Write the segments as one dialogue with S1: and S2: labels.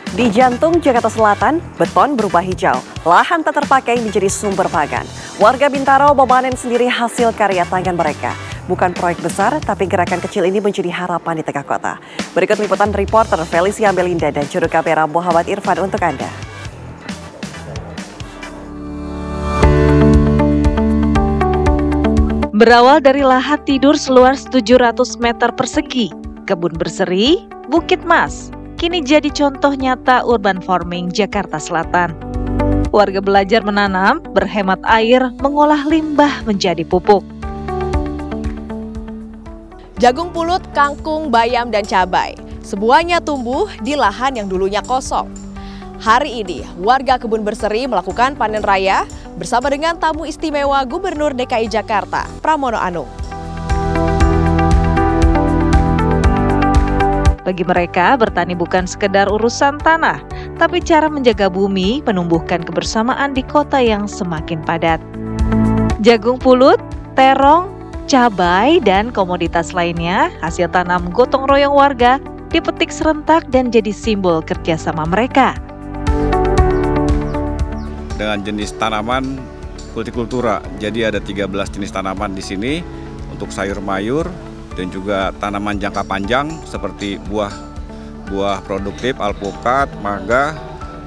S1: Di jantung Jakarta Selatan, beton berubah hijau. Lahan tak terpakai menjadi sumber pakan. Warga Bintaro memanen sendiri hasil karya tangan mereka. Bukan proyek besar, tapi gerakan kecil ini menjadi harapan di tengah kota. Berikut liputan reporter Felicia Melinda dan juru kamera Muhammad Irfan untuk Anda.
S2: Berawal dari lahan tidur seluas 700 meter persegi, kebun berseri, Bukit Mas, kini jadi contoh nyata urban farming Jakarta Selatan. Warga belajar menanam, berhemat air, mengolah limbah menjadi pupuk.
S3: Jagung pulut, kangkung, bayam, dan cabai. Semuanya tumbuh di lahan yang dulunya kosong. Hari ini, warga Kebun Berseri melakukan panen raya bersama dengan tamu istimewa Gubernur DKI Jakarta, Pramono Anung.
S2: Bagi mereka, bertani bukan sekedar urusan tanah, tapi cara menjaga bumi, menumbuhkan kebersamaan di kota yang semakin padat. Jagung pulut, terong, cabai, dan komoditas lainnya, hasil tanam gotong royong warga, dipetik serentak dan jadi simbol kerjasama mereka.
S4: Dengan jenis tanaman kultikultura, jadi ada 13 jenis tanaman di sini untuk sayur mayur dan juga tanaman jangka panjang seperti buah produktif, alpukat, mangga,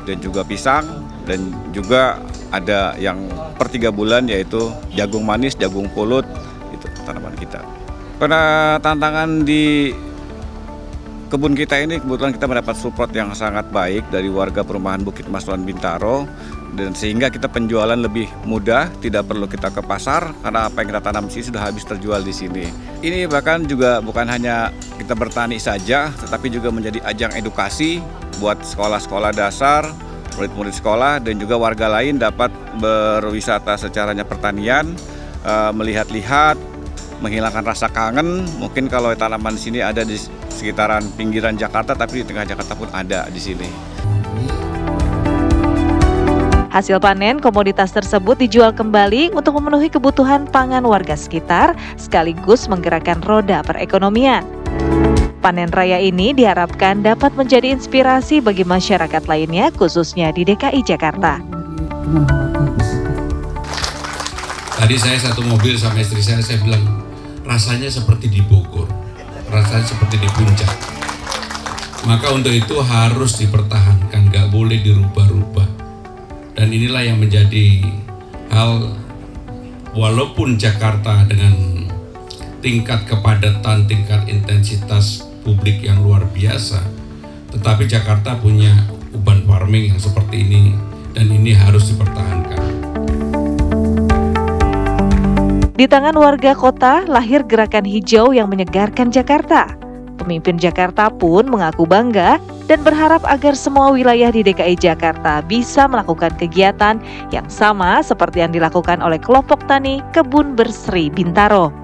S4: dan juga pisang, dan juga ada yang per 3 bulan yaitu jagung manis, jagung pulut, itu tanaman kita. Karena tantangan di kebun kita ini kebetulan kita mendapat support yang sangat baik dari warga perumahan Bukit Mas Bintaro, dan sehingga kita penjualan lebih mudah, tidak perlu kita ke pasar karena apa yang kita tanam di sini sudah habis terjual di sini. Ini bahkan juga bukan hanya kita bertani saja, tetapi juga menjadi ajang edukasi buat sekolah-sekolah dasar, murid-murid sekolah, dan juga warga lain dapat berwisata secaranya pertanian, melihat-lihat, menghilangkan rasa kangen. Mungkin kalau tanaman di sini ada di sekitaran pinggiran Jakarta, tapi di tengah Jakarta pun ada di sini.
S2: Hasil panen komoditas tersebut dijual kembali untuk memenuhi kebutuhan pangan warga sekitar, sekaligus menggerakkan roda perekonomian. Panen raya ini diharapkan dapat menjadi inspirasi bagi masyarakat lainnya, khususnya di DKI Jakarta.
S5: Tadi saya satu mobil sama istri saya bilang, rasanya seperti di Bogor, rasanya seperti di Puncak. Maka untuk itu harus dipertahankan, nggak boleh dirubah-rubah. Dan inilah yang menjadi hal, walaupun Jakarta dengan tingkat kepadatan, tingkat intensitas publik yang luar biasa, tetapi Jakarta punya urban farming yang seperti ini, dan ini harus dipertahankan.
S2: Di tangan warga kota lahir gerakan hijau yang menyegarkan Jakarta. Pemimpin Jakarta pun mengaku bangga dan berharap agar semua wilayah di DKI Jakarta bisa melakukan kegiatan yang sama seperti yang dilakukan oleh kelompok tani Kebun Berseri Bintaro.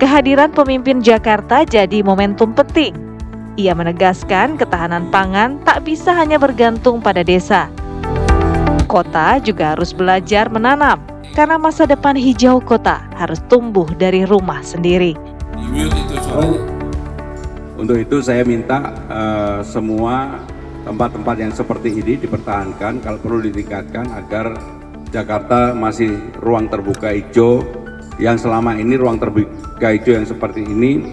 S2: Kehadiran pemimpin Jakarta jadi momentum penting. Ia menegaskan ketahanan pangan tak bisa hanya bergantung pada desa. Kota juga harus belajar menanam, karena masa depan hijau kota harus tumbuh dari rumah sendiri.
S6: Untuk itu saya minta semua tempat-tempat yang seperti ini dipertahankan, kalau perlu ditingkatkan agar Jakarta masih ruang terbuka hijau, yang selama ini ruang terbuka hijau yang seperti ini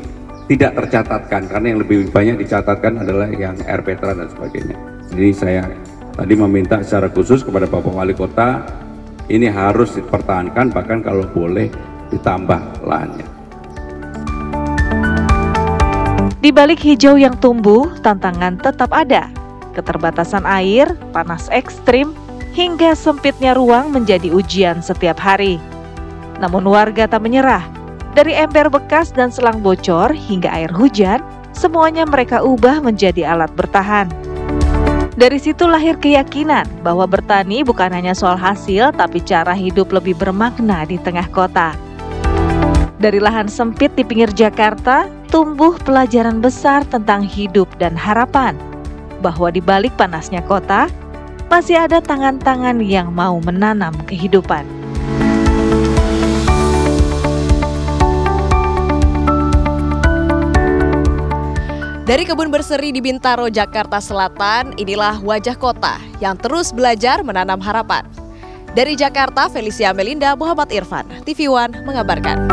S6: tidak tercatatkan, karena yang lebih banyak dicatatkan adalah yang air petra dan sebagainya. Jadi saya tadi meminta secara khusus kepada Bapak Wali Kota, ini harus dipertahankan, bahkan kalau boleh ditambah lahannya.
S2: Di balik hijau yang tumbuh, tantangan tetap ada. Keterbatasan air, panas ekstrim, hingga sempitnya ruang menjadi ujian setiap hari. Namun warga tak menyerah. Dari ember bekas dan selang bocor hingga air hujan, semuanya mereka ubah menjadi alat bertahan. Dari situ lahir keyakinan bahwa bertani bukan hanya soal hasil, tapi cara hidup lebih bermakna di tengah kota. Dari lahan sempit di pinggir Jakarta, tumbuh pelajaran besar tentang hidup dan harapan. Bahwa di balik panasnya kota, masih ada tangan-tangan yang mau menanam kehidupan.
S3: Dari kebun berseri di Bintaro, Jakarta Selatan, inilah wajah kota yang terus belajar menanam harapan. Dari Jakarta, Felicia Melinda, Muhammad Irfan, TV One mengabarkan.